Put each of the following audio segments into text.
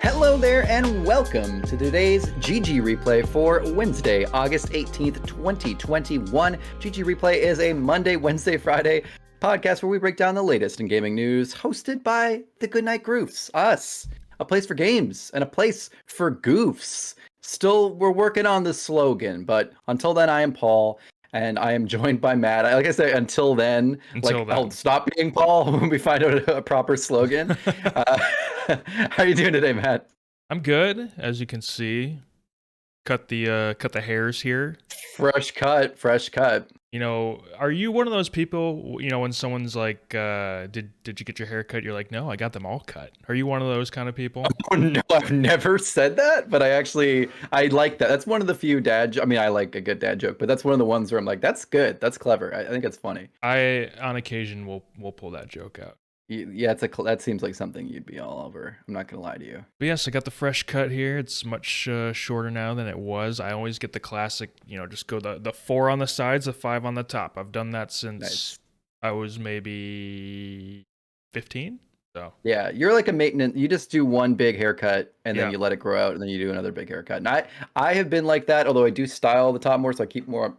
Hello there, and welcome to today's GG Replay for Wednesday, August 18th, 2021. GG Replay is a Monday, Wednesday, Friday podcast where we break down the latest in gaming news, hosted by the Goodnight Groofs, us, a place for games and a place for goofs. Still, we're working on the slogan, but until then, I am Paul. And I am joined by Matt. Like I say, until then, I'll stop being Paul when we find out a proper slogan. How are you doing today, Matt? I'm good, as you can see. Cut the hairs here. Fresh cut. You know, are you one of those people? You know, when someone's like, "Did you get your hair cut?" You're like, "No, I got them all cut." Are you one of those kind of people? Oh no, I've never said that, but I like that. That's one of the few I like a good dad joke, but that's one of the ones where I'm like, that's good, that's clever. I think it's funny. I, on occasion, will pull that joke out. Yeah, that seems like something you'd be all over. I'm not gonna lie to you. But yes, I got the fresh cut here. It's much shorter now than it was. I always get the classic, just go the 4 on the sides, the 5 on the top. I've done that since I was maybe 15. So yeah, you're like a maintenance. You just do one big haircut and then you let it grow out, and then you do another big haircut. And I have been like that, although I do style the top more, so I keep more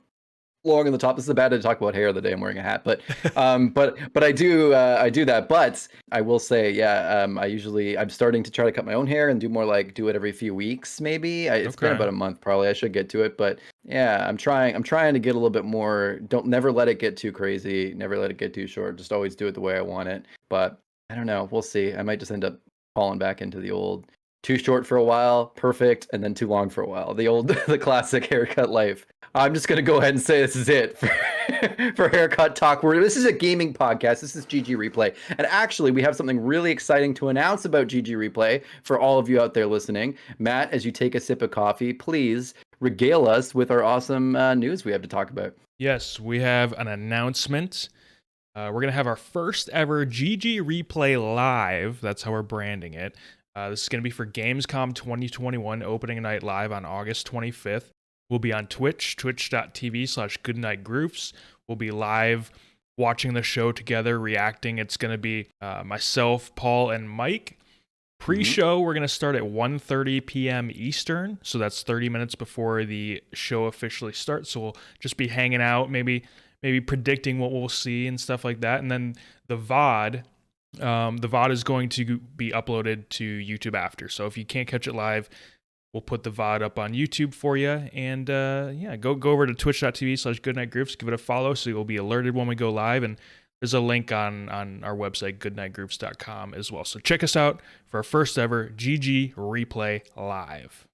long on the top. This is bad to talk about hair the day I'm wearing a hat, but but I do that. But I will say, I'm starting to try to cut my own hair and do it every few weeks, maybe. It's been about a month, probably. I should get to it, but yeah, I'm trying to get a little bit more. Never let it get too crazy, never let it get too short. Just always do it the way I want it. But I don't know, we'll see. I might just end up falling back into the old too short for a while, perfect, and then too long for a while. The classic haircut life. I'm just going to go ahead and say this is it for haircut talk. This is a gaming podcast. This is GG Replay. And actually, we have something really exciting to announce about GG Replay for all of you out there listening. Matt, as you take a sip of coffee, please regale us with our awesome news we have to talk about. Yes, we have an announcement. We're going to have our first ever GG Replay Live. That's how we're branding it. This is going to be for Gamescom 2021 opening night live on August 25th. We'll be on Twitch, twitch.tv/goodnightgroofs. We'll be live watching the show together, reacting. It's going to be myself, Paul, and Mike. Pre-show, we're going to start at 1:30 p.m. Eastern, so that's 30 minutes before the show officially starts. So we'll just be hanging out, maybe predicting what we'll see and stuff like that. And then the VOD is going to be uploaded to YouTube after. So if you can't catch it live, we'll put the VOD up on YouTube for you. And go over to twitch.tv/goodnightgroofs, give it a follow so you'll be alerted when we go live. And there's a link on our website, goodnightgroofs.com as well. So check us out for our first ever GG Replay Live.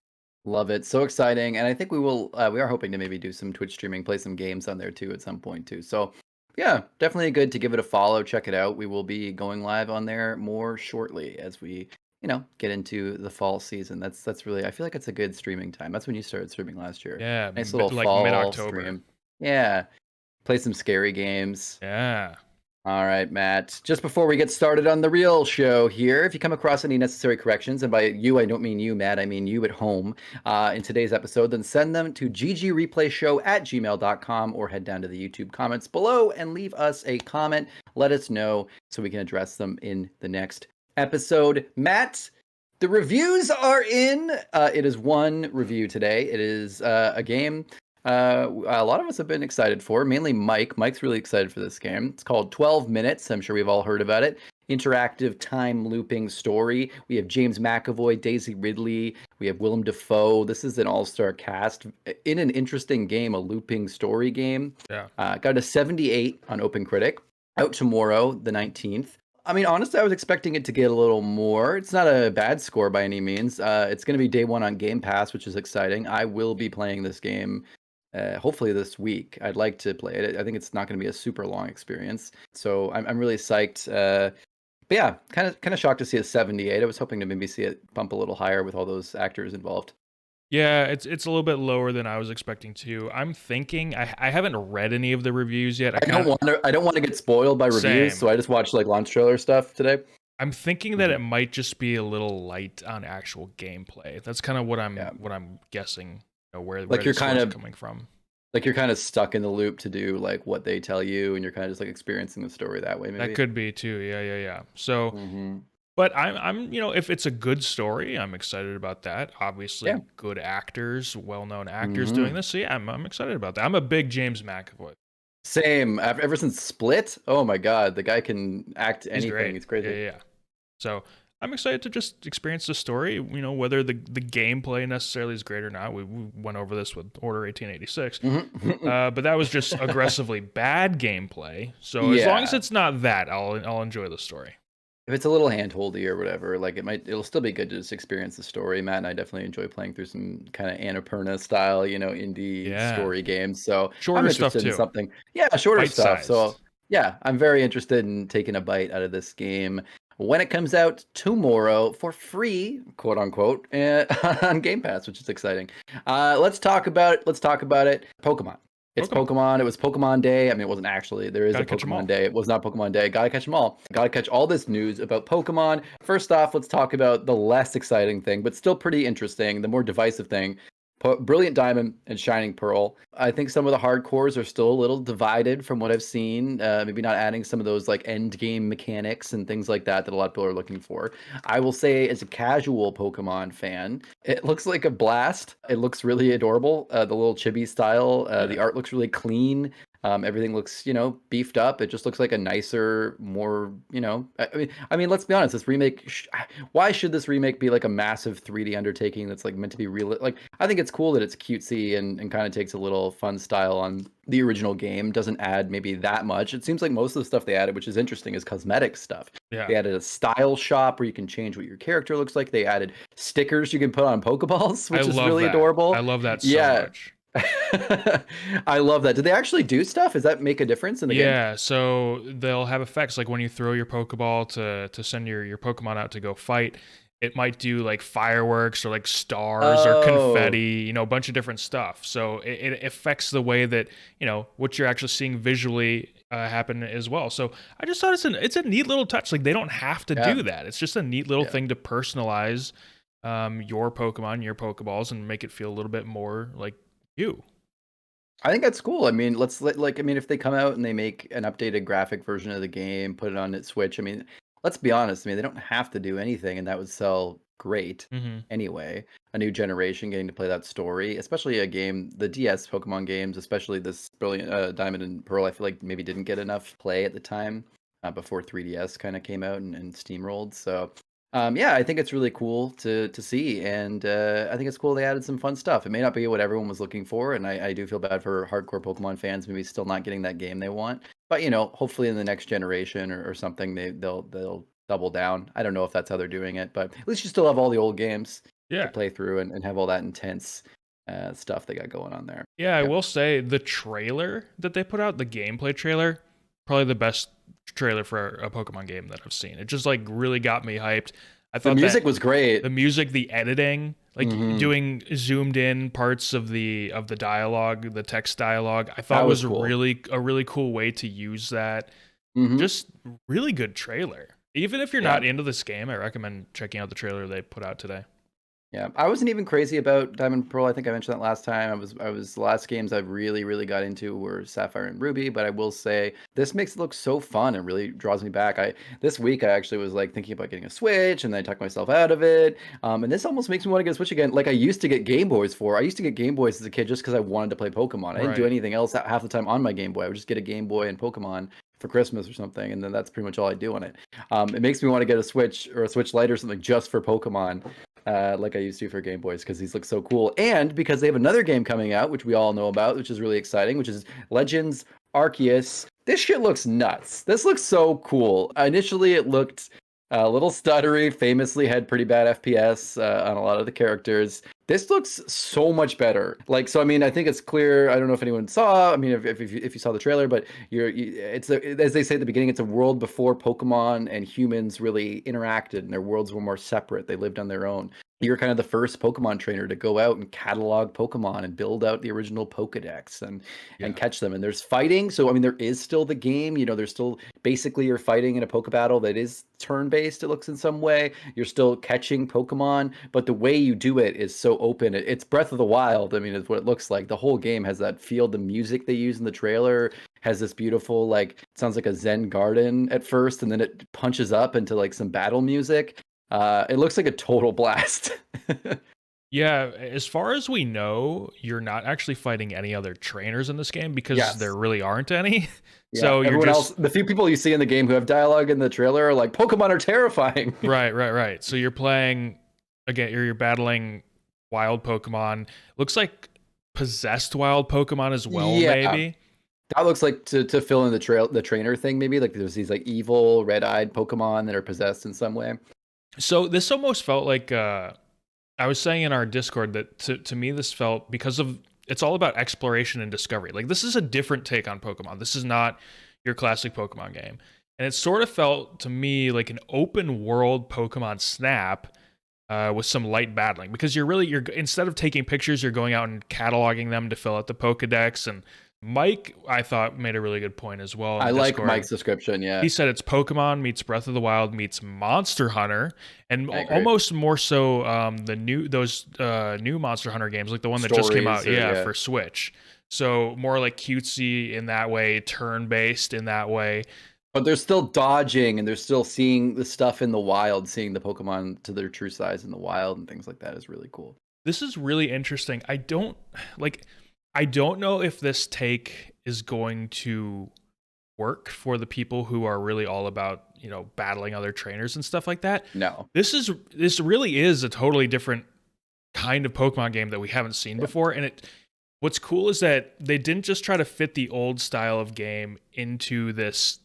Love it. So exciting. And I think we are hoping to maybe do some Twitch streaming, play some games on there too at some point too. So yeah, definitely good to give it a follow. Check it out. We will be going live on there more shortly as we get into the fall season. That's really, I feel like it's a good streaming time. That's when you started streaming last year. Yeah, nice little fall mid-October. stream. Yeah, play some scary games. Yeah. All right, Matt. Just before we get started on the real show here, if you come across any necessary corrections, and by you, I don't mean you, Matt, I mean you at home, in today's episode, then send them to ggreplayshow@gmail.com or head down to the YouTube comments below and leave us a comment. Let us know so we can address them in the next episode. Matt, the reviews are in. It is one review today. It is a game a lot of us have been excited for, mainly Mike. Mike's really excited for this game. It's called 12 Minutes. I'm sure we've all heard about it. Interactive time looping story. We have James McAvoy, Daisy Ridley. We have Willem Dafoe. This is an all-star cast in an interesting game, a looping story game. Yeah. Got a 78 on OpenCritic. Out tomorrow, the 19th. I mean, honestly, I was expecting it to get a little more. It's not a bad score by any means. It's going to be day one on Game Pass, which is exciting. I will be playing this game hopefully this week. I'd like to play it. I think it's not going to be a super long experience. So I'm really psyched. But yeah, kind of shocked to see a 78. I was hoping to maybe see it bump a little higher with all those actors involved. Yeah, it's a little bit lower than I was expecting too. I'm thinking I haven't read any of the reviews yet. I don't want to get spoiled by reviews, so I just watched like launch trailer stuff today. I'm thinking that it might just be a little light on actual gameplay. That's kind of what I'm guessing. Where like you're kind of coming from. Like you're kind of stuck in the loop to do like what they tell you, and you're kind of just like experiencing the story that way, That maybe. could be too. Yeah. So, Hmm. but I'm, if it's a good story, I'm excited about that. Yeah. Obviously, good actors, well-known actors doing Hmm. this. So yeah, I'm excited about that. I'm a big James McAvoy. Same. Ever since Split, oh my God, the guy can act He's anything. great. It's Yeah, crazy. yeah. So I'm excited to just experience the story. Whether the gameplay necessarily is great or not. We went over this with Order 1886, Hmm. but that was just aggressively bad gameplay. So as long as Yeah. it's not that, I'll enjoy the story. If it's a little handholdy or whatever, like it'll still be good to just experience the story. Matt and I definitely enjoy playing through some kind of Annapurna style, indie Yeah, story games. So I'm shorter stuff interested in too, something, yeah, shorter bite stuff. So sized. yeah, I'm very interested in taking a bite out of this game when it comes out tomorrow for free, quote unquote, on Game Pass, which is exciting. Let's talk about it. Let's talk about it. Pokemon. It's Pokemon, Pokemon. It was Pokemon Day. I mean, it wasn't actually. There is a gotta catch them Pokemon all. Day. It was not Pokemon Day. Gotta catch them all. Gotta catch all this news about Pokemon. First off, let's talk about the less exciting thing, but still pretty interesting, the more divisive thing. Brilliant Diamond and Shining Pearl. I think some of the hardcores are still a little divided from what I've seen. Maybe not adding some of those like end game mechanics and things like that a lot of people are looking for. I will say, as a casual Pokemon fan, it looks like a blast. It looks really adorable. The little chibi style. Yeah, The art looks really clean. Everything looks, beefed up. It just looks like a nicer, more, I mean, let's be honest. This remake, why should this remake be like a massive 3D undertaking that's like meant to be real? Like, I think it's cool that it's cutesy and kind of takes a little fun style on the original game. Doesn't add maybe that much. It seems like most of the stuff they added, which is interesting, is cosmetic stuff. yeah. They added a style shop where you can change what your character looks like. They added stickers you can put on Pokeballs, I which is love really that. I adorable. love that so Yeah. much. I love that. Did they actually do stuff? Does that make a difference in the game? Yeah, so they'll have effects like when you throw your Pokeball to send your Pokemon out to go fight. It might do like fireworks or like stars or Oh, confetti, a bunch of different stuff. So it affects the way that what you're actually seeing visually happen as well. So I just thought it's a neat little touch. Like they don't have to yeah, do that. It's just a neat little yeah. thing to personalize your Pokemon, your Pokeballs, and make it feel a little bit more like you. I think that's cool. I mean, I mean, if they come out and they make an updated graphic version of the game, put it on its Switch, I mean, let's be honest. I mean, they don't have to do anything, and that would sell great Hmm. anyway. A new generation getting to play that story, especially a game, the DS Pokemon games, especially this brilliant Diamond and Pearl, I feel like maybe didn't get enough play at the time before 3DS kind of came out and steamrolled. So yeah, I think it's really cool to see, and I think it's cool they added some fun stuff. It may not be what everyone was looking for, and I do feel bad for hardcore Pokemon fans maybe still not getting that game they want. But hopefully in the next generation or something, they'll double down. I don't know if that's how they're doing it, but at least you still have all the old games to Yeah. play through and have all that intense stuff they got going on there. Yeah, I Yep. will say the trailer that they put out, the gameplay trailer, probably the best trailer for a Pokemon game that I've seen. It just like really got me hyped. I The thought music that was great. the music, the editing, like Hmm. doing zoomed in parts of the dialogue, the text dialogue, I That thought was was cool. a really cool way to use that. Hmm. Just really good trailer. Even if you're Yeah. not into this game, I recommend checking out the trailer they put out today. Yeah, I wasn't even crazy about Diamond and Pearl. I think I mentioned that last time. I was the last games I've really got into were Sapphire and Ruby, but I will say this makes it look so fun and really draws me back. This week I actually was like thinking about getting a Switch, and then I talked myself out of it. And this almost makes me want to get a Switch again, like I used to get Game Boys for. I used to get Game Boys as a kid just because I wanted to play Pokemon. I didn't do Right. anything else half the time on my Game Boy. I would just get a Game Boy and Pokemon for Christmas or something, and then that's pretty much all I do on it. It makes me want to get a Switch or a Switch Lite or something just for Pokemon like I used to for Game Boys because these look so cool. And because they have another game coming out, which we all know about, which is really exciting, which is Legends Arceus. This shit looks nuts. This looks so cool. Initially, it looked a little stuttery, famously had pretty bad FPS on a lot of the characters. This looks so much better. Like, so I mean, I think it's clear. I don't know if anyone saw. I mean, if you saw the trailer, but as they say at the beginning, it's a world before Pokemon and humans really interacted, and their worlds were more separate. They lived on their own. You're kind of the first Pokemon trainer to go out and catalog Pokemon and build out the original Pokedex and Yeah. catch them. And there's fighting, so I mean, there is still the game. There's still basically you're fighting in a Poke battle that is turn-based. It looks in some way. You're still catching Pokemon, but the way you do it is so open. It's Breath of the Wild. I mean, it's what it looks like. The whole game has that feel. The music they use in the trailer has this beautiful, like, it sounds like a Zen garden at first, and then it punches up into like some battle music. It looks like a total blast. Yeah, as far as we know, you're not actually fighting any other trainers in this game because Yes. there really aren't any. Yeah, So you're everyone just else, the few people you see in the game who have dialogue in the trailer are like, Pokemon are terrifying. right. So you're playing again. You're battling wild Pokemon. Looks like possessed wild Pokemon as well. Yeah. Maybe That looks like to fill in the trainer thing. Maybe like there's these like evil red-eyed Pokemon that are possessed in some way. so. This almost felt like I was saying in our Discord that to me this felt because of it's all about exploration and discovery. Like this is a different take on Pokemon. This is not your classic Pokemon game. And it sort of felt to me like an open world Pokemon Snap with some light battling because you're instead of taking pictures, you're going out and cataloging them to fill out the Pokedex. And Mike, I thought, made a really good point as well. I like Mike's description. Yeah, he said it's Pokemon meets Breath of the Wild meets Monster Hunter, and almost more so the new Monster Hunter games, like the one that just came out, for Switch. So more like cutesy in that way, turn-based in that way. But they're still dodging and they're still seeing the stuff in the wild, seeing the Pokemon to their true size in the wild and things like that is really cool. This is really interesting. I don't know if this take is going to work for the people who are really all about, battling other trainers and stuff like that. No. This really is a totally different kind of Pokemon game that we haven't seen before. And what's cool is that they didn't just try to fit the old style of game into this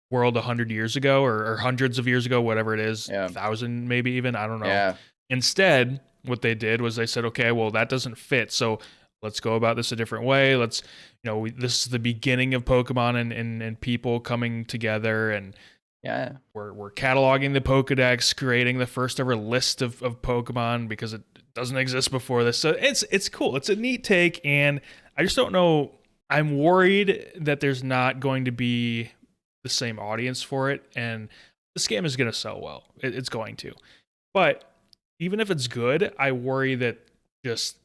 world 100 years ago or hundreds of years ago, whatever it is, 1,000 maybe even, I don't know. Yeah. Instead, what they did was they said, okay, well, that doesn't fit. So let's go about this a different way. Let's, this is the beginning of Pokemon and people coming together, and we're cataloging the Pokedex, creating the first ever list of Pokemon because it doesn't exist before this. So it's cool. It's a neat take, and I just don't know. I'm worried that there's not going to be the same audience for it, and this game is going to sell well. It's going to, but even if it's good, I worry that just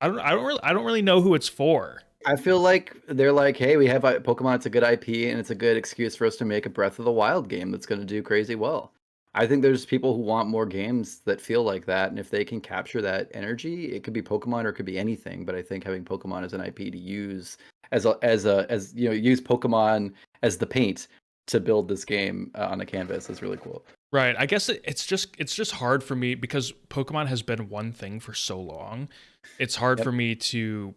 I don't really know who it's for. I feel like they're like, hey, we have Pokemon. It's a good IP, and it's a good excuse for us to make a Breath of the Wild game that's going to do crazy well. I think there's people who want more games that feel like that, and if they can capture that energy, it could be Pokemon or it could be anything. But I think having Pokemon as an IP to use use Pokemon as the paint to build this game on a canvas is really cool. Right. I guess it's just hard for me because Pokemon has been one thing for so long. It's hard for me to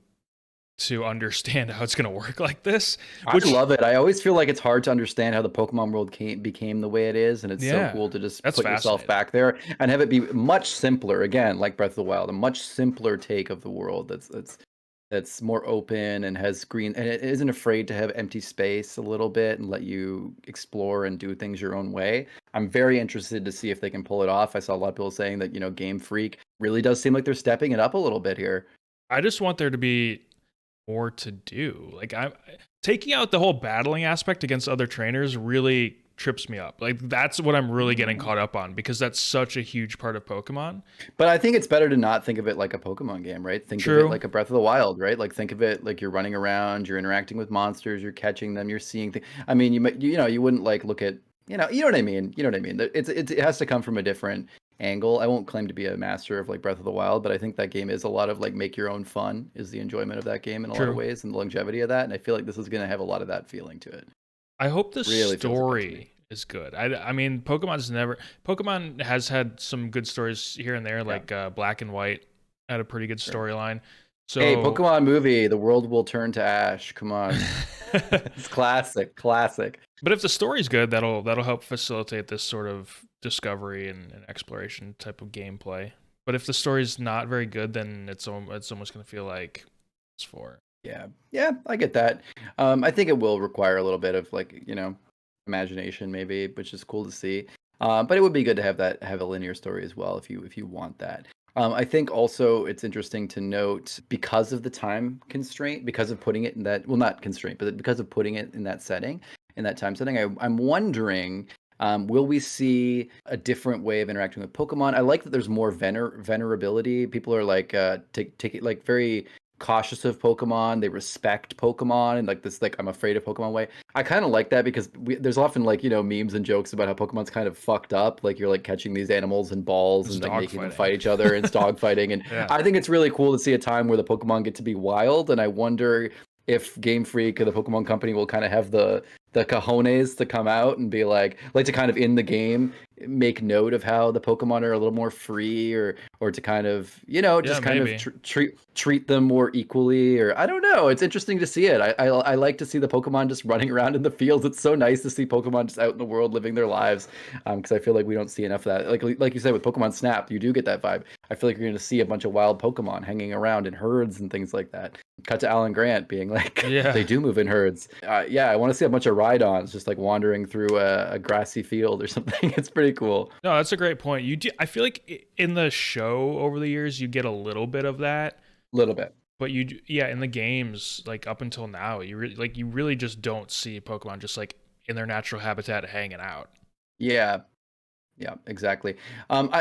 understand how it's going to work like this. I love it. I always feel like it's hard to understand how the Pokemon world became the way it is, and it's so cool to just put yourself back there and have it be much simpler. Again, like Breath of the Wild, a much simpler take of the world that's more open and has green, and it isn't afraid to have empty space a little bit and let you explore and do things your own way. I'm very interested to see if they can pull it off. I saw a lot of people saying that, Game Freak really does seem like they're stepping it up a little bit here. I just want there to be more to do. Like, I'm taking out the whole battling aspect against other trainers really trips me up. Like, that's what I'm really getting caught up on because that's such a huge part of Pokemon. But I think it's better to not think of it like a Pokemon game, right? Think of it like a Breath of the Wild, right? Like, think of it like you're running around, you're interacting with monsters, you're catching them, you're seeing things. I mean, you wouldn't like look at, you know what I mean? You know what I mean? It has to come from a different angle. I won't claim to be a master of like Breath of the Wild, but I think that game is a lot of like make your own fun is the enjoyment of that game in a lot of ways, and the longevity of that. And I feel like this is going to have a lot of that feeling to it. I hope the story is good. I mean, Pokemon has had some good stories here and there, like Black and White had a pretty good storyline. So, hey, Pokemon movie, the world will turn to ash. Come on. It's classic. But if the story's good, that'll help facilitate this sort of discovery and exploration type of gameplay. But if the story's not very good, then it's almost going to feel like it's for. Yeah, I get that. I think it will require a little bit of like, imagination maybe, which is cool to see. But it would be good to have a linear story as well if you want that. I think also it's interesting to note because of the time constraint, because of putting it in that, well, not constraint, but because of putting it in that setting, in that time setting, I'm wondering Will we see a different way of interacting with Pokemon? I like that there's more venerability. People are like take it like very cautious of Pokemon. They respect Pokemon and like this like I'm afraid of Pokemon way. I kind of like that because there's often like memes and jokes about how Pokemon's kind of fucked up. Like you're like catching these animals in balls It's and like dog making them fighting. fight each other and it's dog fighting. And Yeah. I think it's really cool to see a time where the Pokemon get to be wild. And I wonder if Game Freak or the Pokemon Company will kind of have the cojones to come out and be like to kind of in the game make note of how the Pokemon are a little more free or to kind of Yeah, just kind of maybe. treat them more equally, or I don't know. It's interesting to see it. I like to see the Pokemon just running around in the fields. It's so nice to see Pokemon just out in the world living their lives, because I feel like we don't see enough of that. Like you said with Pokemon Snap, you do get that vibe. I feel like you're going to see a bunch of wild Pokemon hanging around in herds and things like that. Cut to Alan Grant being like, Yeah. they do move in herds. Yeah, I want to see a bunch of Rhydons just like wandering through a grassy field or something. It's pretty cool. No, that's a great point. I feel like in the show over the years you get a little bit of that, A little bit. but yeah, in the games like up until now, you really just don't see Pokemon just like in their natural habitat hanging out. Yeah. Yeah, exactly.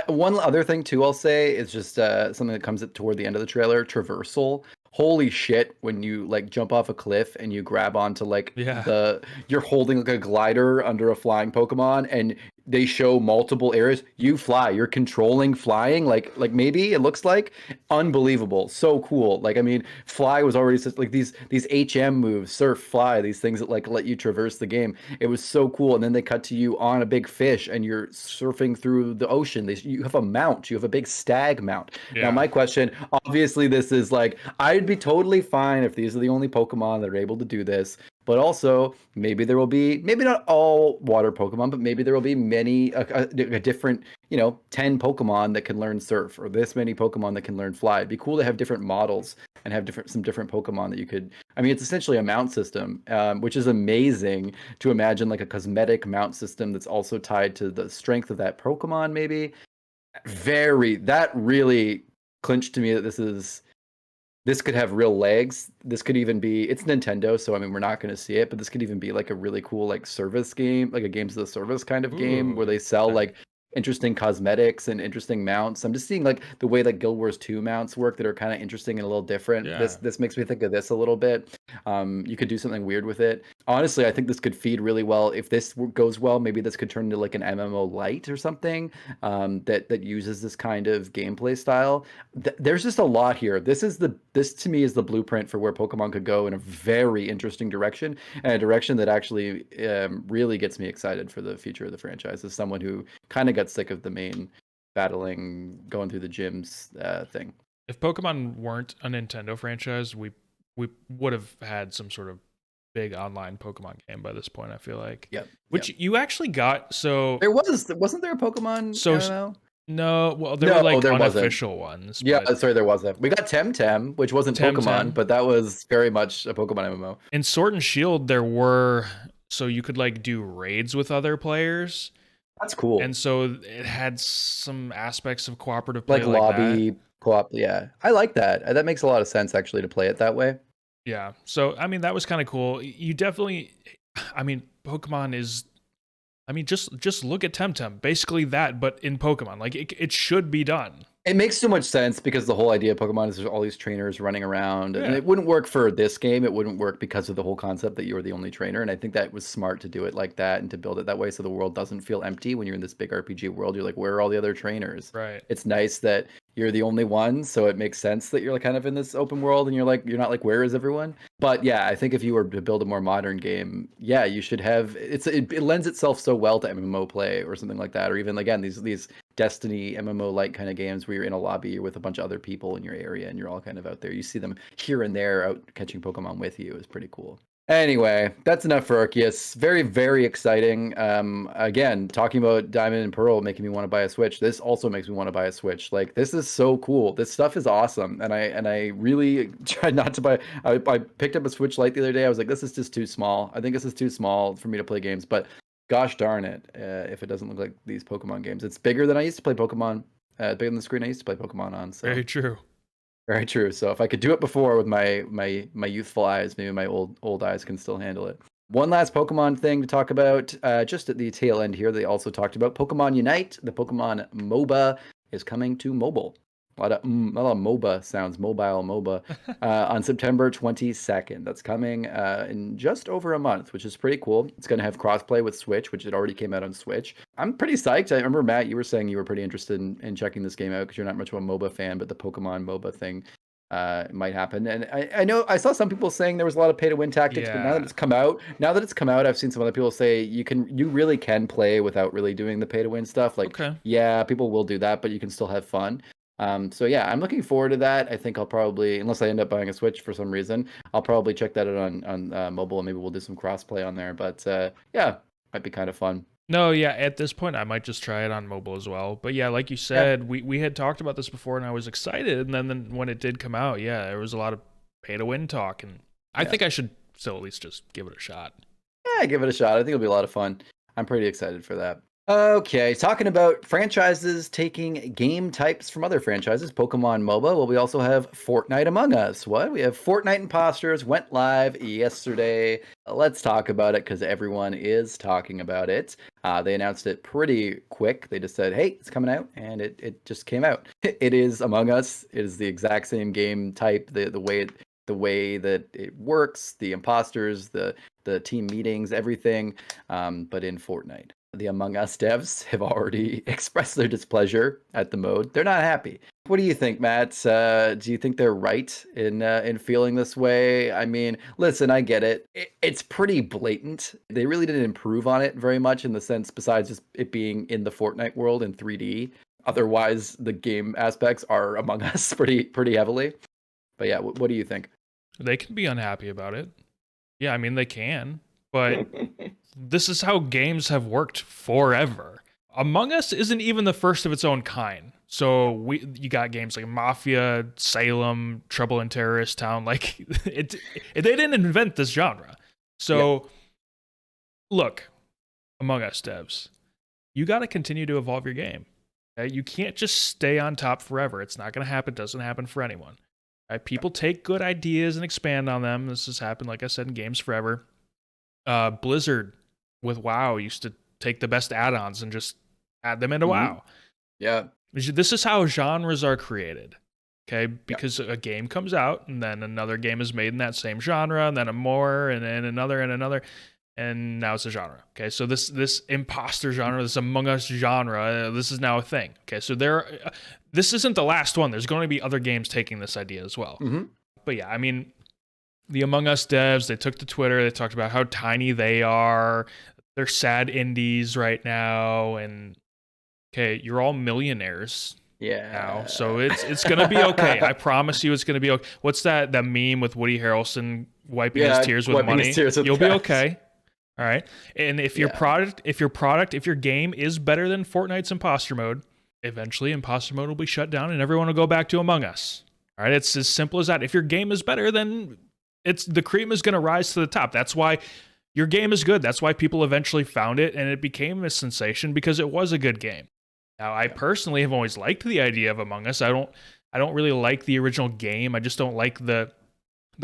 One other thing too, I'll say is just something that comes toward the end of the trailer: traversal. Holy shit! When you like jump off a cliff and you grab onto like Yeah. you're holding like a glider under a flying Pokemon, and they show multiple areas. You fly. You're controlling flying. Like maybe it looks like unbelievable. So cool. Like I mean, fly was already such like these HM moves, surf, fly. These things that like let you traverse the game. It was so cool. And then they cut to you on a big fish and you're surfing through the ocean. You have a mount. You have a big stag mount. Now, Yeah. my question, obviously, this is like, I'd be totally fine if these are the only Pokemon that are able to do this. But also, maybe there will be, maybe not all water Pokemon, but maybe there will be many, a different, 10 Pokemon that can learn surf, or this many Pokemon that can learn fly. It'd be cool to have different models and have some different Pokemon that you could. I mean, it's essentially a mount system, which is amazing to imagine, like a cosmetic mount system that's also tied to the strength of that Pokemon. Maybe that really clinched to me that this could have real legs. This could even be, it's Nintendo, so I mean, we're not going to see it, but this could even be like a really cool like service game, like a games as a service kind of game where Ooh. they sell Okay. like interesting cosmetics and interesting mounts. I'm just seeing like the way that Guild Wars 2 mounts work that are kind of interesting and a little different. This Yeah. this makes me think of this a little bit. You could do something weird with it. Honestly, I think this could feed really well. If this goes well, maybe this could turn into like an MMO light or something, that uses this kind of gameplay style. There's just a lot here. This to me is the blueprint for where Pokemon could go in a very interesting direction, and a direction that actually really gets me excited for the future of the franchise. As someone who kind of got sick of the main battling, going through the gyms thing. If Pokemon weren't a Nintendo franchise, we would have had some sort of big online Pokemon game by this point, I feel like. Yep. Which Yep. you actually got. So Wasn't there a Pokemon so MMO? no, well there were No, like there wasn't. unofficial ones, Yeah, but sorry, there wasn't. We got Temtem, which wasn't Pokemon, Temtem. but that was very much a Pokemon MMO. In Sword and Shield there were, so you could like do raids with other players. That's cool. And so it had some aspects of cooperative play Like like that. lobby co-op. Yeah, I like that. That makes a lot of sense actually to play it that way. Yeah. So I mean that was kind of cool. You definitely, I mean Pokemon is, I mean just look at Temtem. Basically that, but in Pokemon. Like it should be done. It makes so much sense because the whole idea of Pokemon is there's all these trainers running around, and Yeah. it wouldn't work for this game. It wouldn't work because of the whole concept that you were the only trainer. And I think that was smart to do it like that and to build it that way so the world doesn't feel empty when you're in this big RPG world. You're like, where are all the other trainers? Right. It's nice that you're the only one, so it makes sense that you're like kind of in this open world and you're not like, where is everyone? But yeah, I think if you were to build a more modern game, yeah, you should have it lends itself so well to MMO play or something like that, or even again these Destiny MMO like kind of games where you're in a lobby with a bunch of other people in your area and you're all kind of out there. You see them here and there out catching Pokemon with you is pretty cool. Anyway, that's enough for Arceus. Very, very exciting. Again, talking about Diamond and Pearl making me want to buy a Switch. This also makes me want to buy a Switch. Like this is so cool. This stuff is awesome, and I really tried not to buy. I picked up a Switch Lite the other day. I was like, this is just too small. I think this is too small for me to play games. But gosh darn it, if it doesn't look like these Pokemon games, it's bigger than I used to play Pokemon. Bigger than the screen I used to play Pokemon on. So. Very true. Very true. So if I could do it before with my youthful eyes, maybe my old eyes can still handle it. One last Pokemon thing to talk about, just at the tail end here. They also talked about Pokemon Unite. The Pokemon MOBA is coming to mobile. A lot of MOBA sounds, mobile MOBA, on September 22nd. That's coming in just over a month, which is pretty cool. It's going to have crossplay with Switch, which it already came out on Switch. I'm pretty psyched. I remember, Matt, you were saying you were pretty interested in checking this game out because you're not much of a MOBA fan, but the Pokemon MOBA thing might happen. And I know I saw some people saying there was a lot of pay to win tactics, but now that it's come out, I've seen some other people say you really can play without really doing the pay to win stuff. Like, yeah, people will do that, but you can still have fun. So yeah, I'm looking forward to that. I think I'll probably, unless I end up buying a Switch for some reason, I'll probably check that out on mobile, and maybe we'll do some crossplay on there. But yeah, might be kind of fun. No, yeah, at this point I might just try it on mobile as well. But yeah, like you said, we had talked about this before and I was excited, and then when it did come out, yeah, there was a lot of pay to win talk, and I think I should still at least just give it a shot. Yeah, give it a shot. I think it'll be a lot of fun. I'm pretty excited for that. Okay, talking about franchises taking game types from other franchises, Pokemon MOBA. Well, we also have Fortnite Among Us. What? We have Fortnite Impostors went live yesterday. Let's talk about it because everyone is talking about it. They announced it pretty quick. They just said, hey, it's coming out, and it just came out. It is Among Us. It is the exact same game type, the way that it works, the imposters, the team meetings, everything, but in Fortnite. The Among Us devs have already expressed their displeasure at the mode. They're not happy. What do you think, Matt? Do you think they're right in feeling this way? I mean, listen, I get it. It's pretty blatant. They really didn't improve on it very much in the sense, besides just it being in the Fortnite world in 3D. Otherwise, the game aspects are Among Us pretty heavily. But yeah, what do you think? They can be unhappy about it. Yeah, I mean, they can. But this is how games have worked forever. Among Us isn't even the first of its own kind. So you got games like Mafia, Salem, Trouble in Terrorist Town. Like they didn't invent this genre. So look, Among Us devs, you got to continue to evolve your game. Okay? You can't just stay on top forever. It's not going to happen. It doesn't happen for anyone. Right? People take good ideas and expand on them. This has happened, like I said, in games forever. Blizzard with WoW used to take the best add-ons and just add them into WoW. Yeah. This is how genres are created. Okay, because a game comes out and then another game is made in that same genre, and then more, and then another and another, and now it's a genre. Okay, so this imposter genre, this Among Us genre, this is now a thing. Okay, so this isn't the last one. There's going to be other games taking this idea as well. But yeah, I mean, the Among Us devs, they took to Twitter, they talked about how tiny they are. They're sad indies right now, and okay, you're all millionaires now, so it's gonna be okay. I promise you, it's gonna be okay. What's that meme with Woody Harrelson wiping his tears with money? You'll be okay. All right, and if your game is better than Fortnite's imposter mode, eventually imposter mode will be shut down, and everyone will go back to Among Us. All right, it's as simple as that. If your game is better, then the cream is going to rise to the top. That's why your game is good. That's why people eventually found it, and it became a sensation because it was a good game. Now, I personally have always liked the idea of Among Us. I don't really like the original game. I just don't like the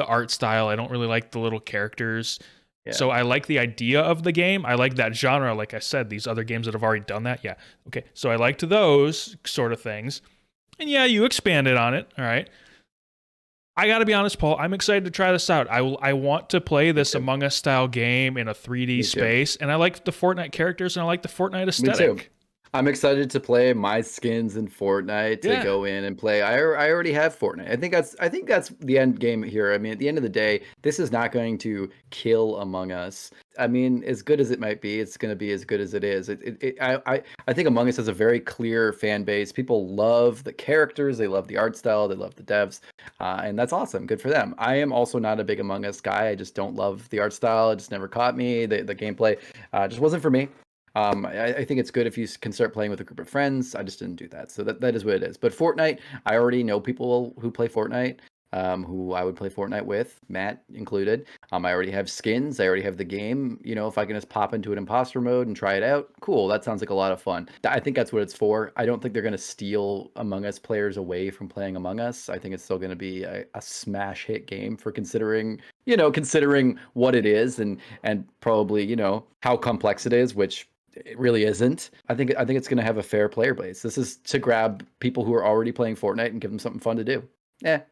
art style. I don't really like the little characters. Yeah. So I like the idea of the game. I like that genre. Like I said, these other games that have already done that. Yeah. Okay. So I liked those sort of things. And yeah, you expanded on it. All right. I got to be honest, Paul, I'm excited to try this out. I want to play this Among Us style game in a 3D space. And I like the Fortnite characters and I like the Fortnite aesthetic. Me too. I'm excited to play my skins in Fortnite, to go in and play. I already have Fortnite. I think that's the end game here. I mean, at the end of the day, this is not going to kill Among Us. I mean, as good as it might be, it's going to be as good as it is. I think Among Us has a very clear fan base. People love the characters, they love the art style, they love the devs, and that's awesome. Good for them. I am also not a big Among Us guy. I just don't love the art style. It just never caught me. The gameplay just wasn't for me. I think it's good if you can start playing with a group of friends. I just didn't do that. So that is what it is. But Fortnite, I already know people who play Fortnite. who I would play Fortnite with, Matt included. I already have skins. I already have the game. If I can just pop into an imposter mode and try it out, cool. That sounds like a lot of fun. I think that's what it's for. I don't think they're going to steal Among Us players away from playing Among Us. I think it's still going to be a smash hit game for considering what it is and probably, how complex it is, which it really isn't. I think it's going to have a fair player base. This is to grab people who are already playing Fortnite and give them something fun to do. It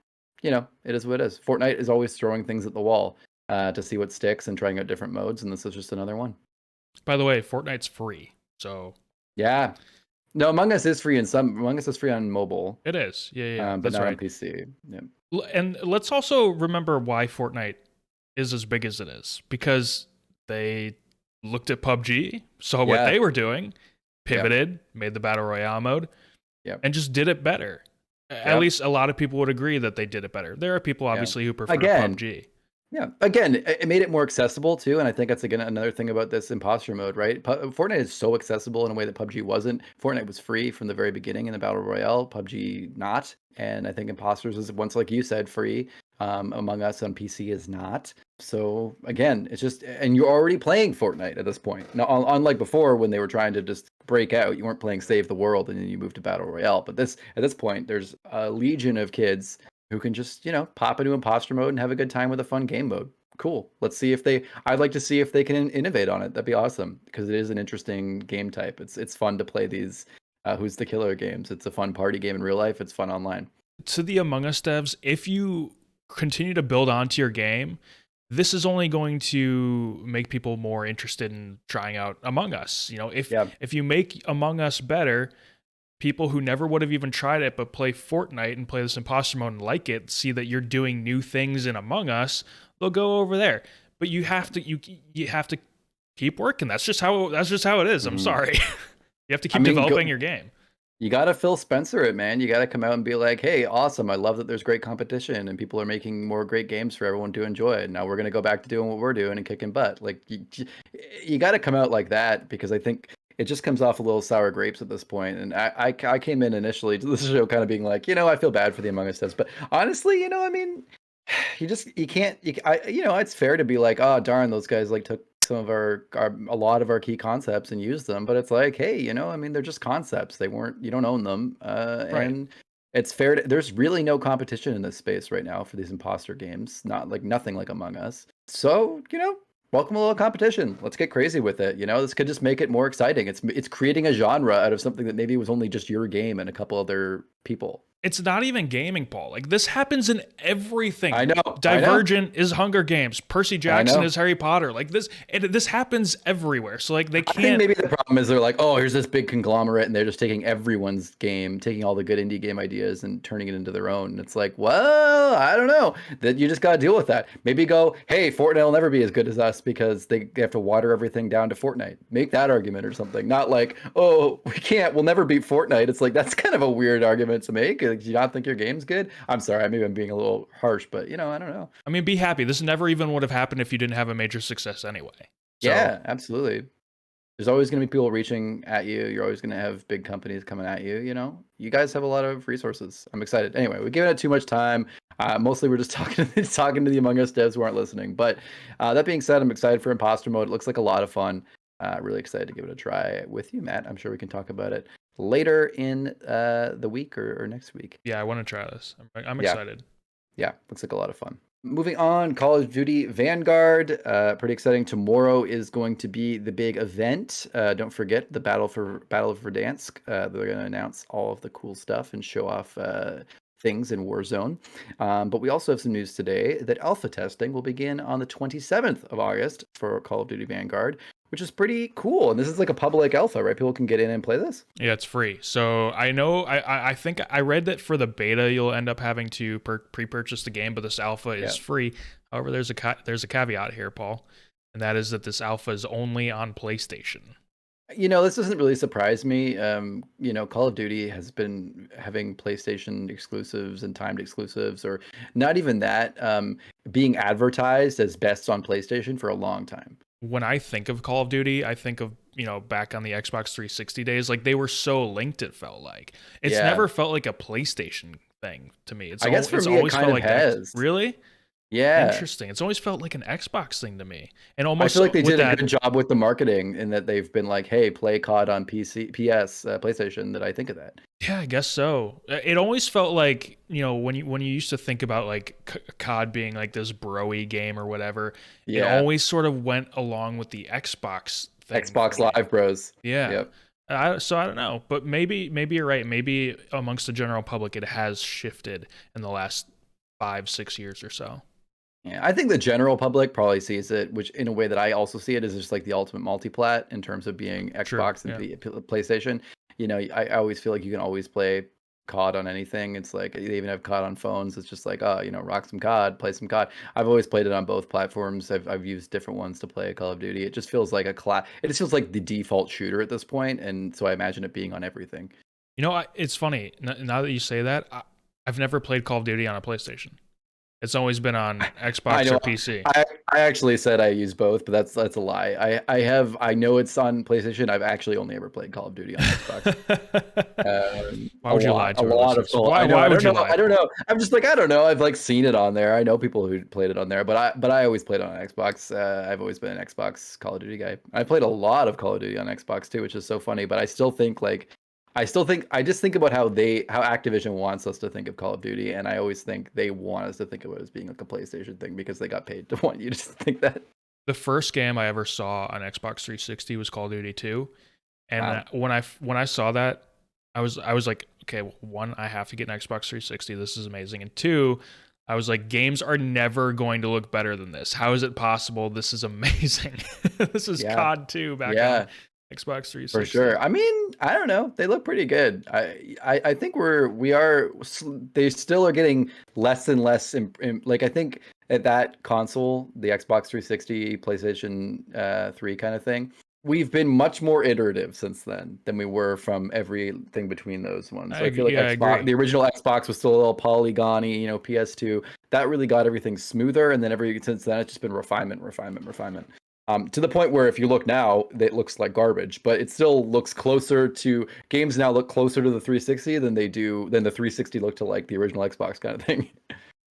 is what it is. Fortnite is always throwing things at the wall to see what sticks and trying out different modes, and this is just another one. By the way, Fortnite's free, so yeah. No, Among Us is free Among Us is free on mobile. It is, yeah, but that's not right. on PC. Yeah. And let's also remember why Fortnite is as big as it is, because they looked at PUBG, saw what they were doing, pivoted, made the Battle Royale mode, and just did it better. At least a lot of people would agree that they did it better. There are people, obviously, who prefer PUBG. Yeah. Again, it made it more accessible, too. And I think that's, again, another thing about this imposter mode, right? Fortnite is so accessible in a way that PUBG wasn't. Fortnite was free from the very beginning in the Battle Royale, PUBG not. And I think Impostors is, once, like you said, free. Among Us on PC is not. So again, it's just, and you're already playing Fortnite at this point. Now, unlike before when they were trying to just break out, you weren't playing Save the World and then you moved to Battle Royale. But at this point, there's a legion of kids who can just, pop into imposter mode and have a good time with a fun game mode. Cool. I'd like to see if they can innovate on it. That'd be awesome because it is an interesting game type. It's fun to play these Who's the Killer games. It's a fun party game in real life. It's fun online. To the Among Us devs, if you continue to build onto your game, this is only going to make people more interested in trying out Among Us. If you make Among Us better, people who never would have even tried it but play Fortnite and play this imposter mode and like it, see that you're doing new things in Among Us, they'll go over there. But you have to keep working. That's just how it is. I'm sorry. You have to keep developing your game. You got to Phil Spencer it, man. You got to come out and be like, hey, awesome. I love that there's great competition and people are making more great games for everyone to enjoy. And now we're going to go back to doing what we're doing and kicking butt. Like, you got to come out like that because I think it just comes off a little sour grapes at this point. And I came in initially to this show kind of being like, I feel bad for the Among Us devs. But honestly, it's fair to be like, oh, darn, those guys took some of a lot of our key concepts and use them, but it's like, hey, they're just concepts. You don't own them. Right. And it's fair there's really no competition in this space right now for these imposter games. Nothing like Among Us. So, welcome a little competition. Let's get crazy with it. This could just make it more exciting. It's creating a genre out of something that maybe was only just your game and a couple other people. It's not even gaming, Paul. This happens in everything. I know. Divergent is Hunger Games. Percy Jackson is Harry Potter. This happens everywhere. So they can't. I think maybe the problem is they're like, oh, here's this big conglomerate, and they're just taking everyone's game, taking all the good indie game ideas and turning it into their own. And it's like, well, I don't know. That you just got to deal with that. Maybe go, hey, Fortnite will never be as good as us because they have to water everything down to Fortnite. Make that argument or something. Not like, oh, we'll never beat Fortnite. It's like that's kind of a weird argument to make. Do you not think your game's good? I'm sorry, maybe I'm being a little harsh, but I don't know. I mean, be happy. This never even would have happened if you didn't have a major success anyway. So. Yeah, absolutely. There's always going to be people reaching at you. You're always going to have big companies coming at you. You guys have a lot of resources. I'm excited. Anyway, we've given it too much time. Mostly we're just talking to the Among Us devs who aren't listening. But that being said, I'm excited for imposter mode. It looks like a lot of fun. Really excited to give it a try with you, Matt. I'm sure we can talk about it later in the week or next week. Yeah, I want to try this. I'm excited. Yeah, looks like a lot of fun. Moving on, Call of Duty Vanguard. Pretty exciting. Tomorrow is going to be the big event. Don't forget the Battle of Verdansk. They're going to announce all of the cool stuff and show off things in Warzone. But we also have some news today that alpha testing will begin on the 27th of August for Call of Duty Vanguard, which is pretty cool. And this is like a public alpha, right? People can get in and play this? Yeah, it's free. So I know, I think I read that for the beta, you'll end up having to pre-purchase the game, but this alpha is free. However, there's a caveat here, Paul, and that is that this alpha is only on PlayStation. This doesn't really surprise me. Call of Duty has been having PlayStation exclusives and timed exclusives, or not even that, being advertised as best on PlayStation for a long time. When I think of Call of Duty, I think of, back on the Xbox 360 days, they were so linked, it felt like. It's never felt like a PlayStation thing to me. I guess for It's me, it always kind felt of like has. really Yeah. interesting. It's always felt like an Xbox thing to me, and I almost feel like they with did a that. good job with the marketing in that they've been like, hey, play COD on PlayStation, that I think of that. Yeah, I guess so. It always felt like, when you used to think about like COD being like this broy game or whatever, it Yeah. always sort of went along with the Xbox thing for Xbox me. Live Bros. Yeah. Yep. So I don't know, but maybe you're right. Maybe amongst the general public, it has shifted in the last 5-6 years or so. Yeah, I think the general public probably sees it, which in a way that I also see it is just like the ultimate multi-plat in terms of being True. Xbox and Yeah. PlayStation. I always feel like you can always play COD on anything. It's like they even have COD on phones. It's just like, oh, rock some COD, play some COD. I've always played it on both platforms. I've used different ones to play Call of Duty. It just feels like it just feels like the default shooter at this point, and so I imagine it being on everything. It's funny now that you say that. I've never played Call of Duty on a PlayStation. It's always been on I Xbox know. or PC. I actually said I use both, but that's a lie. I know it's on PlayStation. I've actually only ever played Call of Duty on Xbox. Why would you lie A to our lot of listeners? Call. Why I know. why I would don't you know. lie? I don't know. I'm just like I don't know. I've like seen it on there. I know people who played it on there, but I always played on Xbox. I've always been an Xbox Call of Duty guy. I played a lot of Call of Duty on Xbox too, which is so funny. But I just think about how Activision wants us to think of Call of Duty, and I always think they want us to think of it as being like a PlayStation thing because they got paid to want you to think that. The first game I ever saw on Xbox 360 was Call of Duty 2, and Wow. when I saw that, I was like, okay, well, one, I have to get an Xbox 360. This is amazing, and two, I was like, games are never going to look better than this. How is it possible? This is amazing. This is Yeah. COD 2 back on Yeah. Xbox 360. For sure. I mean, I don't know. They look pretty good. I think they still are getting less and less. Like I think at that console, the Xbox 360, PlayStation 3 kind of thing, we've been much more iterative since then than we were from everything between those ones. So I feel like I agree. the original Xbox was still a little polygony. PS2 that really got everything smoother, and then since then it's just been refinement, refinement, refinement. To the point where if you look now, it looks like garbage, but it still looks closer to games now look closer to the 360 than the 360 looked to like the original Xbox kind of thing.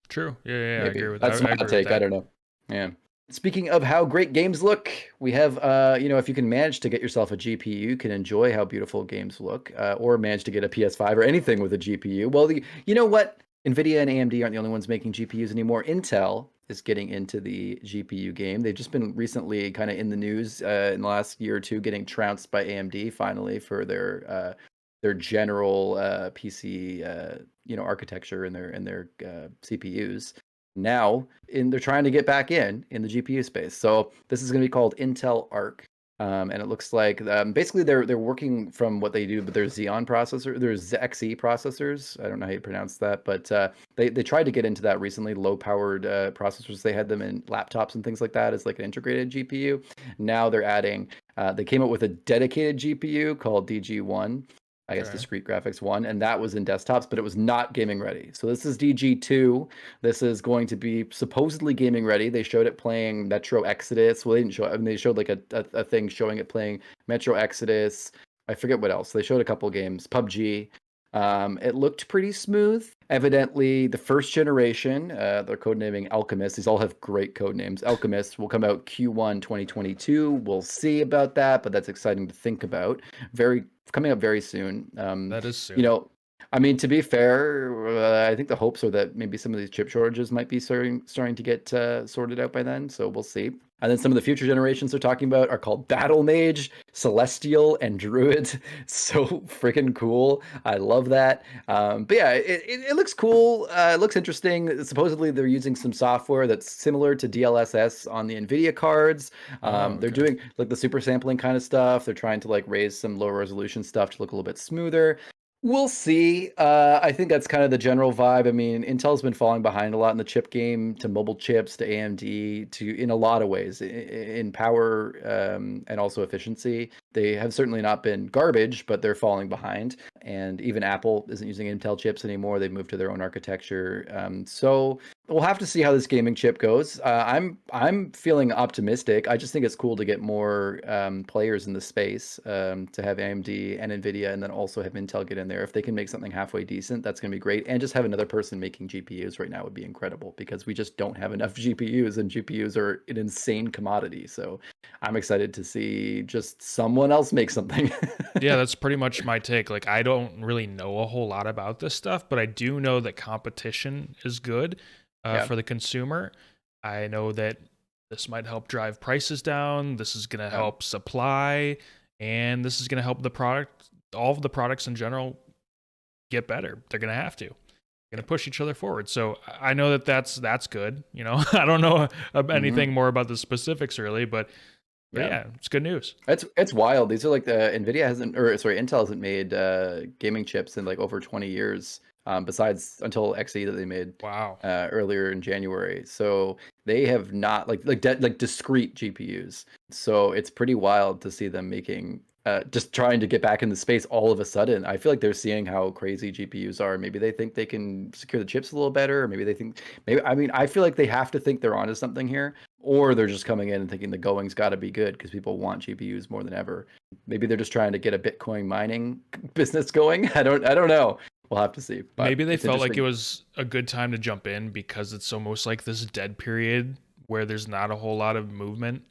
True. Yeah, I Maybe agree with that's that. my I agree with take. I that. don't know. Yeah. Speaking of how great games look, we have, if you can manage to get yourself a GPU, you can enjoy how beautiful games look, or manage to get a PS5 or anything with a GPU. Well, you know what? NVIDIA and AMD aren't the only ones making GPUs anymore. Intel is getting into the GPU game. They've just been recently kind of in the news in the last year or two, getting trounced by AMD finally for their general PC architecture and their CPUs. Now, they're trying to get back in the GPU space. So this is going to be called Intel Arc. And it looks like basically they're working from what they do, but there's Xeon processor, there's XE processors. I don't know how you pronounce that, but they tried to get into that recently. Low powered processors. They had them in laptops and things like that as like an integrated GPU. Now they're adding. They came up with a dedicated GPU called DG1. I guess Okay. discrete graphics 1, and that was in desktops, but it was not gaming ready. So this is DG2. This is going to be supposedly gaming ready. They showed it playing Metro Exodus. Well, they didn't show it. I mean, they showed like a thing showing it playing Metro Exodus. I forget what else. They showed a couple games. PUBG. It looked pretty smooth. Evidently, the first generation, they're codenaming Alchemist. These all have great code names. Alchemist will come out Q1 2022. We'll see about that, but that's exciting to think about. Coming up very soon. That is soon. You know, I mean, to be fair, I think the hopes are that maybe some of these chip shortages might be starting to get sorted out by then. So we'll see. And then some of the future generations they're talking about are called Battle Mage, Celestial, and Druid. So freaking cool. I love that. But yeah, it looks cool. It looks interesting. Supposedly they're using some software that's similar to DLSS on the NVIDIA cards. They're Okay. doing like the super sampling kind of stuff. They're trying to like raise some lower resolution stuff to look a little bit smoother. We'll see. I think that's kind of the general vibe. I mean, Intel's been falling behind a lot in the chip game, to mobile chips, to AMD, to in a lot of ways, in power and also efficiency. They have certainly not been garbage, but they're falling behind. And even Apple isn't using Intel chips anymore. They've moved to their own architecture. So we'll have to see how this gaming chip goes. I'm feeling optimistic. I just think it's cool to get more players in the space, to have AMD and Nvidia, and then also have Intel get in there. If they can make something halfway decent, that's going to be great. And just have another person making GPUs right now would be incredible, because we just don't have enough GPUs, and GPUs are an insane commodity. So I'm excited to see just someone else make something. Yeah, that's pretty much my take. Like, I don't really know a whole lot about this stuff, but I do know that competition is good Yeah. for the consumer. I know that this might help drive prices down. This is going to help supply, and this is going to help the product, all of the products in general, get better. They're going to have to. They're going to push each other forward. So I know that that's good. You know, I don't know anything more about the specifics really, but yeah, it's good news. It's wild. These are like the Nvidia hasn't, or sorry, Intel hasn't made gaming chips in like over 20 years. Besides until XE that they made Wow. earlier in January. So they have not like discrete GPUs. So it's pretty wild to see them making just trying to get back in the space all of a sudden. I feel like they're seeing how crazy GPUs are. Maybe they think they can secure the chips a little better, or maybe they think I mean, I feel like they have to think they're onto something here, or they're just coming in and thinking the going's got to be good because people want GPUs more than ever. Maybe they're just trying to get a Bitcoin mining business going. I don't know. We'll have to see. But maybe they felt like it was a good time to jump in because it's almost like this dead period where there's not a whole lot of movement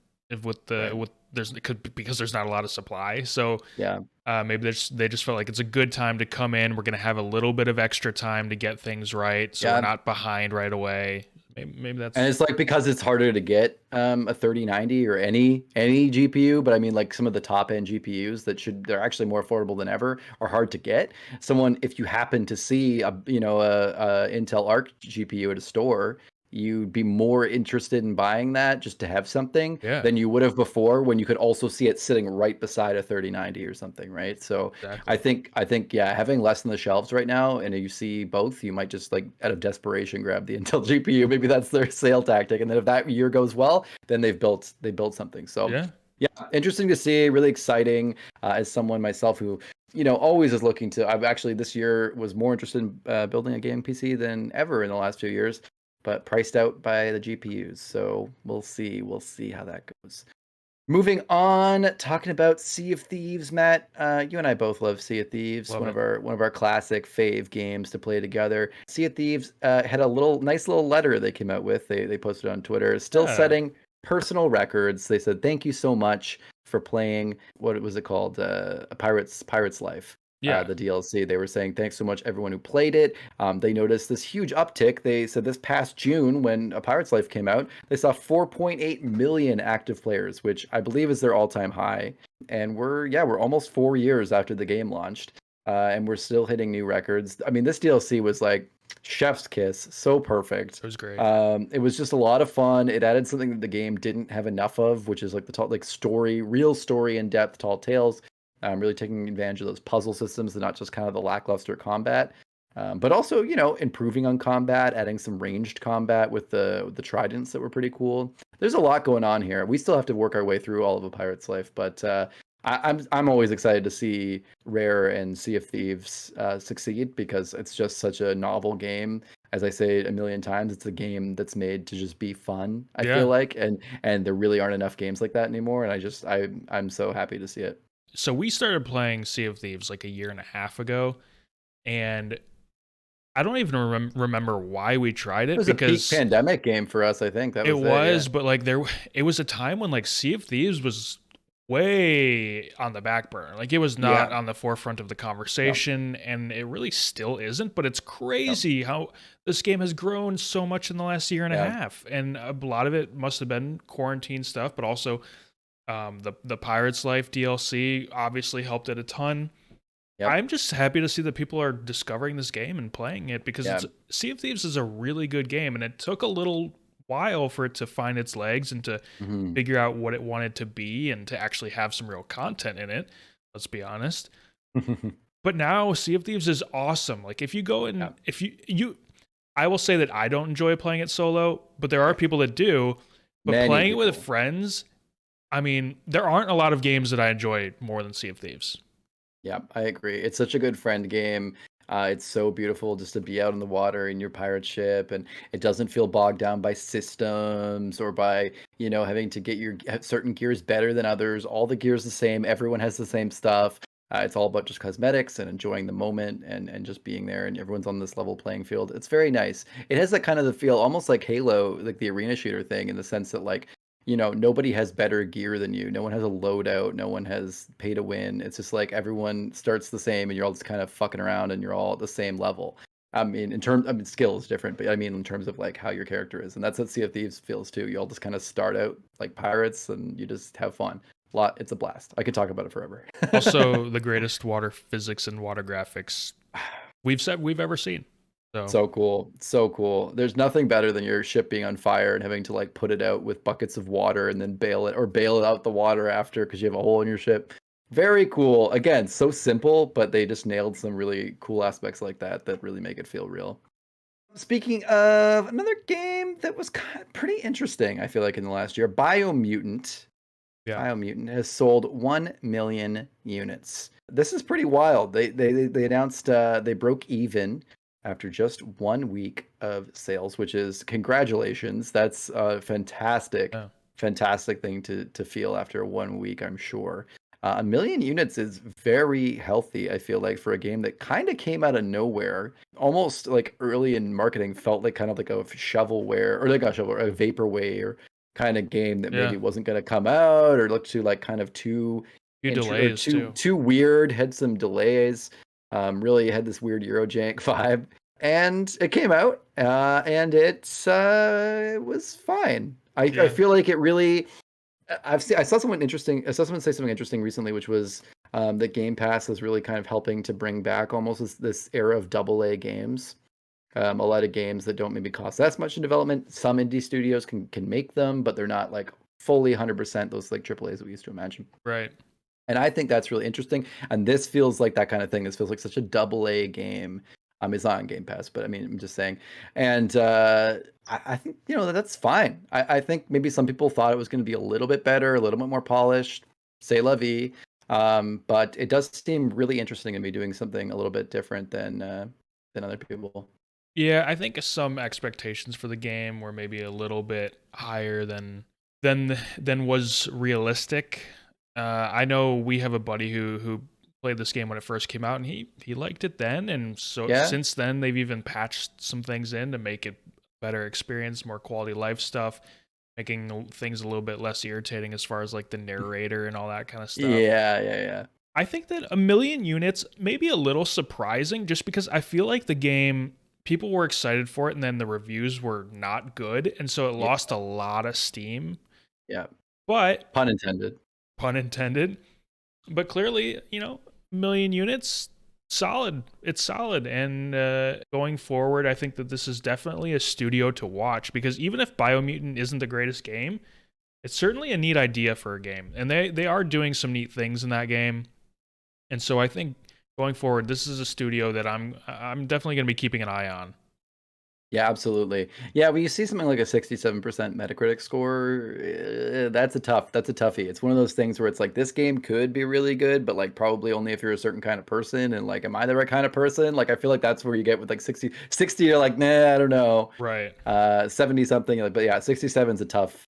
with because there's not a lot of supply. So yeah, maybe they just felt like it's a good time to come in. We're gonna have a little bit of extra time to get things right, so we're not behind right away. Maybe that's, and it's like because it's harder to get a 3090 or any GPU, but I mean like some of the top end GPUs they're actually more affordable than ever are hard to get. If you happen to see a Intel Arc GPU at a store, you'd be more interested in buying that just to have something than you would have before, when you could also see it sitting right beside a 3090 or something, right? So exactly. I think yeah, having less on the shelves right now, and you see both, you might just like out of desperation grab the Intel GPU. Maybe that's their sale tactic, and then if that year goes well, then they built something. So yeah, interesting to see. Really exciting, as someone myself who always is looking to. I've actually this year was more interested in building a game PC than ever in the last few years, but priced out by the GPUs. So we'll see. We'll see how that goes. Moving on, talking about Sea of Thieves, Matt. You and I both love Sea of Thieves. Love one it. of our classic fave games to play together. Sea of Thieves had a nice little letter they came out with. They posted on Twitter, still setting personal records. They said thank you so much for playing. What was it called? A Pirate's Life. The DLC. They were saying thanks so much everyone who played it. They noticed this huge uptick. They said this past June, when A Pirate's Life came out, they saw 4.8 million active players, which I believe is their all-time high. And we're almost 4 years after the game launched, and we're still hitting new records. I mean, this DLC was like chef's kiss, so perfect. It was great. It was just a lot of fun. It added something that the game didn't have enough of, which is like real story in depth, tall tales. Really taking advantage of those puzzle systems and not just kind of the lackluster combat, but also improving on combat, adding some ranged combat with the tridents that were pretty cool. There's a lot going on here. We still have to work our way through all of A Pirate's Life, but I'm always excited to see Rare and Sea of Thieves succeed, because it's just such a novel game. As I say a million times, it's a game that's made to just be fun. I feel like, and there really aren't enough games like that anymore. And I'm so happy to see it. So we started playing Sea of Thieves like a year and a half ago, and I don't even remember why we tried it. It was because a peak pandemic game for us, I think. That was it. Was, but like it was a time when like Sea of Thieves was way on the back burner. Like it was not on the forefront of the conversation, and it really still isn't. But it's crazy how this game has grown so much in the last year and a half, and a lot of it must have been quarantine stuff, but also the Pirate's Life DLC obviously helped it a ton. I'm just happy to see that people are discovering this game and playing it, because Sea of Thieves is a really good game, and it took a little while for it to find its legs and to figure out what it wanted to be and to actually have some real content in it. Let's be honest. But now Sea of Thieves is awesome. Like if you go and if you I will say that I don't enjoy playing it solo, but there are people that do. But playing it with friends, I mean, there aren't a lot of games that I enjoy more than Sea of Thieves. Yeah, I agree. It's such a good friend game. It's so beautiful just to be out in the water in your pirate ship, and it doesn't feel bogged down by systems or by, having to get your certain gears better than others. All the gears the same. Everyone has the same stuff. It's all about just cosmetics and enjoying the moment and just being there, and everyone's on this level playing field. It's very nice. It has that kind of the feel, almost like Halo, like the arena shooter thing, in the sense that like, nobody has better gear than you. No one has a loadout. No one has pay to win. It's just like everyone starts the same, and you're all just kind of fucking around, and you're all at the same level. Skill is different, but I mean, in terms of like how your character is, and that's what Sea of Thieves feels too. You all just kind of start out like pirates, and you just have fun. It's a blast. I could talk about it forever. Also, the greatest water physics and water graphics we've ever seen. So cool. So cool. There's nothing better than your ship being on fire and having to like put it out with buckets of water and then bail it out the water after because you have a hole in your ship. Very cool. Again, so simple, but they just nailed some really cool aspects like that really make it feel real. Speaking of another game that was pretty interesting, I feel like in the last year, Biomutant. Yeah. Biomutant has sold 1 million units. This is pretty wild. They announced they broke even after just 1 week of sales, which is congratulations. That's a fantastic thing to feel after 1 week, I'm sure. 1 million units is very healthy, I feel like, for a game that kind of came out of nowhere. Almost like early in marketing felt like kind of like a shovelware, or like a vaporware kind of game that maybe wasn't going to come out, or looked to like kind of too delays too weird, had some delays, really had this weird Eurojank vibe. And it came out, and it was fine. I feel like it really. I saw someone say something interesting recently, which was that Game Pass is really kind of helping to bring back almost this era of AA games. A lot of games that don't maybe cost that much in development. Some indie studios can make them, but they're not like fully 100% those like AAAs that we used to imagine. Right. And I think that's really interesting. And this feels like that kind of thing. This feels like such a AA game. It's not on Game Pass, but I mean, I'm just saying. And I think, that's fine. I think maybe some people thought it was going to be a little bit better, a little bit more polished, say la vie. But it does seem really interesting to me doing something a little bit different than other people. Yeah, I think some expectations for the game were maybe a little bit higher than was realistic. I know we have a buddy who played this game when it first came out, and he liked it then, and so since then they've even patched some things in to make it better experience, more quality life stuff, making things a little bit less irritating as far as like the narrator and all that kind of stuff. Yeah. I think that 1 million units may be a little surprising, just because I feel like the game, people were excited for it, and then the reviews were not good, and so it lost a lot of steam. Yeah. But pun intended. But clearly, 1 million units, solid. It's solid. And going forward, I think that this is definitely a studio to watch, because even if Biomutant isn't the greatest game, it's certainly a neat idea for a game. And they are doing some neat things in that game. And so I think going forward, this is a studio that I'm definitely going to be keeping an eye on. Yeah, absolutely. Yeah, when you see something like a 67% Metacritic score, that's a toughie. It's one of those things where it's like, this game could be really good, but like probably only if you're a certain kind of person. And like, am I the right kind of person? Like, I feel like that's where you get with like 60, you're like, nah, I don't know. Right. 70 something, but yeah, 67 is a tough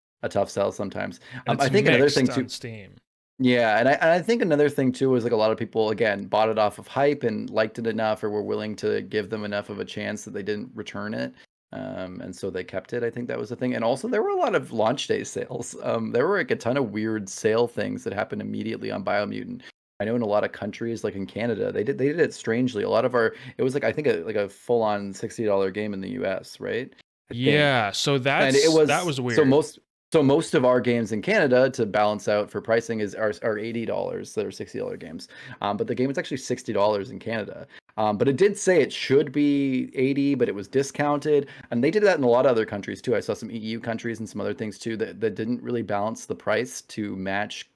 sell sometimes. I think another thing too. Steam. Yeah, and I think another thing too is like a lot of people, again, bought it off of hype and liked it enough, or were willing to give them enough of a chance that they didn't return it, and so they kept it. I think that was the thing. And also there were a lot of launch day sales. There were like a ton of weird sale things that happened immediately on Biomutant. I know in a lot of countries, like in Canada, they did it strangely. A lot of it was like, I think a full on $60 game in the US, right? Yeah, so that was weird. So most of our games in Canada, to balance out for pricing, are $80. They're $60 games. But the game is actually $60 in Canada. But it did say it should be 80, but it was discounted. And they did that in a lot of other countries too. I saw some EU countries and some other things too that didn't really balance the price to match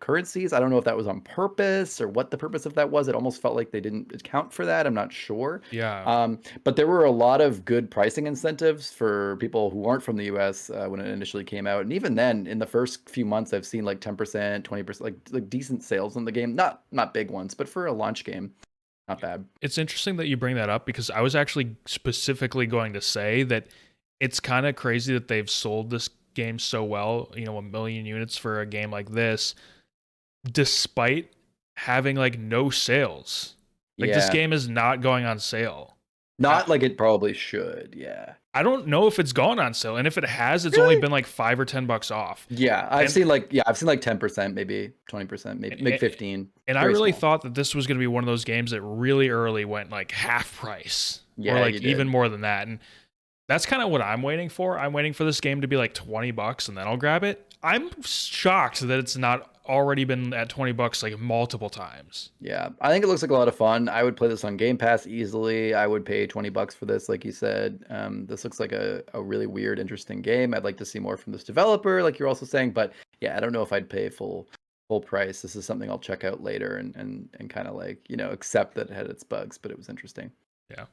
currencies. I don't know if that was on purpose or what the purpose of that was. It almost felt like they didn't account for that. I'm not sure. Yeah. But there were a lot of good pricing incentives for people who aren't from the US when it initially came out. And even then, in the first few months, I've seen like 10%, 20%, like decent sales in the game. Not big ones, but for a launch game. Not bad. It's interesting that you bring that up because I was actually specifically going to say that it's kind of crazy that they've sold this game so well, 1 million units for a game like this, despite having like no sales. Like this game is not going on sale. Not like it probably should. Yeah. I don't know if it's gone on sale, and if it has, it's only been like $5 or $10 off. Yeah, I've seen like 10%, maybe 20%, maybe 15. And I really thought that this was going to be one of those games that really early went like half price, or like even more than that. And that's kind of what I'm waiting for. I'm waiting for this game to be like $20 and then I'll grab it. I'm shocked that it's not already been at $20 like multiple times. Yeah, I think it looks like a lot of fun. I would play this on Game Pass easily. I would pay $20 for this, like you said. This looks like a really weird, interesting game. I'd like to see more from this developer, like you're also saying. But yeah, I don't know if I'd pay full price. This is something I'll check out later and kind of like, accept that it had its bugs, but it was interesting. Yeah.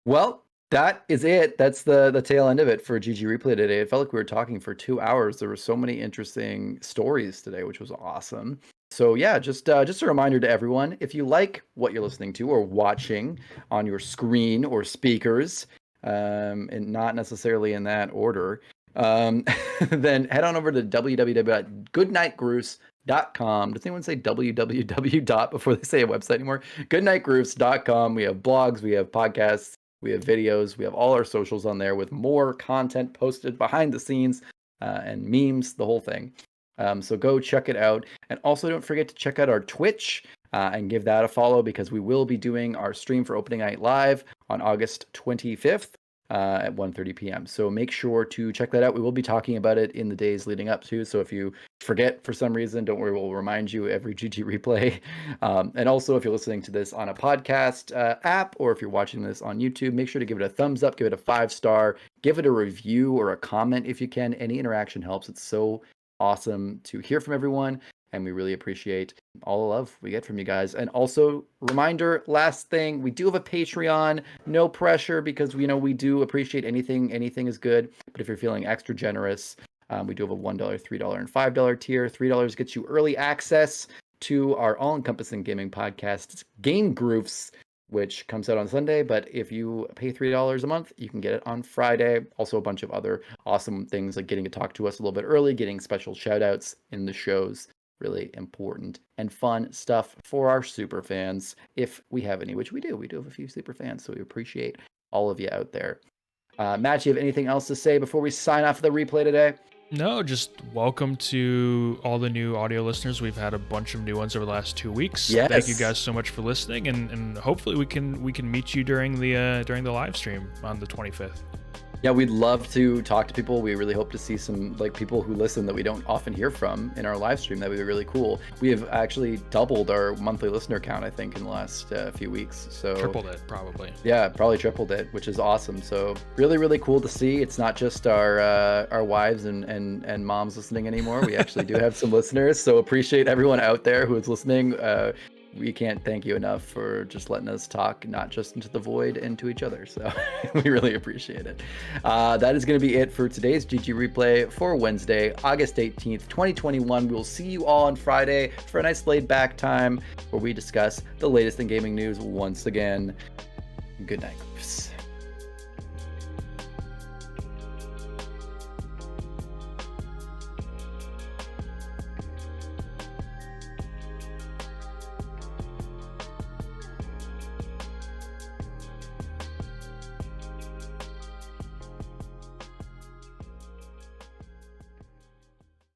Well, that is it. That's the tail end of it for GG Replay today. It felt like we were talking for 2 hours. There were so many interesting stories today, which was awesome. So yeah, just a reminder to everyone, if you like what you're listening to or watching on your screen or speakers, and not necessarily in that order, then head on over to www.goodnightgroofs.com. Does anyone say www. Before they say a website anymore? Goodnightgroofs.com. We have blogs, we have podcasts, we have videos, we have all our socials on there with more content posted behind the scenes and memes, the whole thing. So go check it out. And also don't forget to check out our Twitch and give that a follow, because we will be doing our stream for Opening Night Live on August 25th at 1:30 p.m. So make sure to check that out. We will be talking about it in the days leading up to. So if you forget for some reason, don't worry, we'll remind you every GG Replay. And also, if you're listening to this on a podcast app, or if you're watching this on YouTube, make sure to give it a thumbs up, give it a 5-star, give it a review or a comment if you can. Any interaction helps. It's so awesome to hear from everyone, and we really appreciate all the love we get from you guys. And also, reminder, last thing, we do have a Patreon. No pressure, because we do appreciate anything is good. But if you're feeling extra generous, we do have a $1, $3, and $5 tier. $3 gets you early access to our all-encompassing gaming podcast, Game Groofs, which comes out on Sunday. But if you pay $3 a month, you can get it on Friday. Also a bunch of other awesome things, like getting to talk to us a little bit early, getting special shout outs in the shows. Really important and fun stuff for our super fans, if we have any, which we do. We do have a few super fans, so we appreciate all of you out there. Matt, do you have anything else to say before we sign off the replay today? No, just welcome to all the new audio listeners. We've had a bunch of new ones over the last 2 weeks. Yes. Thank you guys so much for listening, and hopefully we can meet you during the live stream on the 25th. Yeah, we'd love to talk to people. We really hope to see some people who listen that we don't often hear from in our live stream. That would be really cool. We have actually doubled our monthly listener count, I think, in the last few weeks. So tripled it, probably. Yeah, probably tripled it, which is awesome. So really, really cool to see. It's not just our wives and moms listening anymore. We actually do have some listeners. So appreciate everyone out there who is listening. We can't thank you enough for just letting us talk, not just into the void and to each other. So we really appreciate it. That is going to be it for today's GG Replay for Wednesday, August 18th, 2021. We will see you all on Friday for a nice laid back time where we discuss the latest in gaming news once again. Good night.